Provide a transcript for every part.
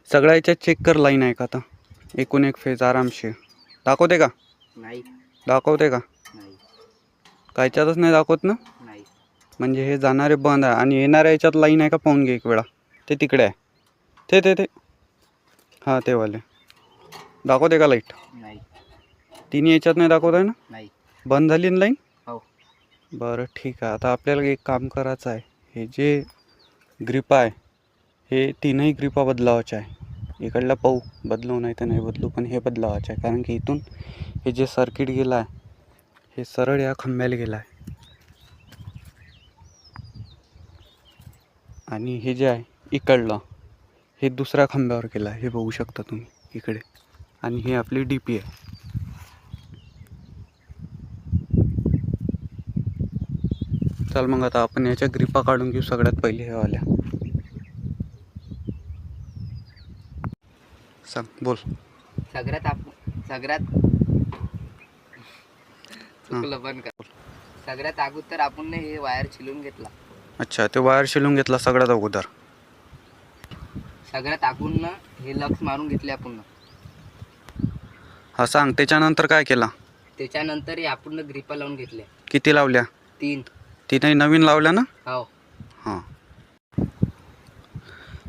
सगळ्या याच्यात चेक कर लाईन आहे का आता. एकूण एक फेज आरामशीर दाखवते का? नाही दाखवते का? नाही कायच्यातच नाही दाखवत ना. नाही. म्हणजे हे जाणारे बंद आहे आणि येणाऱ्या याच्यात लाईन आहे का पाहून घे एक वेळा. ते तिकडे आहे. ते हां ते वाले दाखवते का लाईट? नाही तिन्ही याच्यात नाही दाखवत आहे ना. नाही. बंद झाली ना लाईन. हो. बरं ठीक आहे. आता आपल्याला एक काम करायचं आहे. हे जे ग्रिप आहे हे तीनही ग्रिपा बदलावाचे आहे. इकडला पाहू बदलू नाही तर नाही बदलू, पण हे बदलावाचे आहे कारण की इथून हे जे सर्किट गेलं आहे हे सरळ या खांब्याला गेलं आहे आणि हे जे आहे इकडलं हे दुसऱ्या खांब्यावर गेलं आहे. हे बघू शकता तुम्ही इकडे. आणि हे आपली डी पी आहे. चल मग आता आपण याच्या ग्रिपा काढून घेऊ सगळ्यात पहिले हे वाल्या. सांग बोल. सगळ्यात चुकलं बंद कर. सगळ्यात अगोदर आपण हे वायर छिलून घेतला. अच्छा ते वायर शिलून घेतला सगळ्यात अगोदर. सगळ्यात अगोदर हे लक्स मारून घेतले आपण. हा सांग. त्याच्यानंतर काय केला? त्याच्यानंतर हे आपण ग्रिपा लावून घेतल्या. किती लावल्या? 3. तीनही नवीन लावल्या ना. हो. हां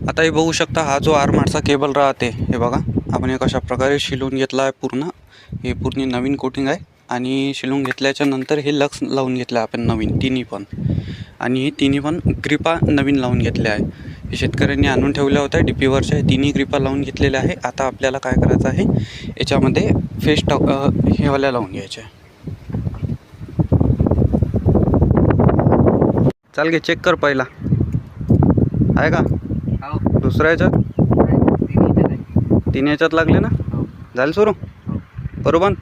आता हे बघू शकता. हा जो आरमाडचा केबल राहते हे बघा आपण एक अशा प्रकारे शिलून घेतला आहे पूर्ण. हे पूर्ण नवीन कोटिंग आहे आणि शिलून घेतल्याच्या नंतर हे लक्स लावून घेतलं आहे आपण नवीन तिन्ही पण. आणि हे तिन्ही पण ग्रिपा नवीन लावून घेतल्या आहे. हे शेतकऱ्यांनी आणून ठेवल्या होत्या डी पीवरच्या. तिन्ही ग्रिपा लावून घेतलेल्या आहे. आता आपल्याला काय करायचं आहे याच्यामध्ये फेस हेवाल्या लावून घ्यायच्या आहे. चाल घे चेक कर पहिला आहे का. हो. दुसऱ्या याच्यात तीन याच्यात लागले ना. झालं सुरू. बरोबर.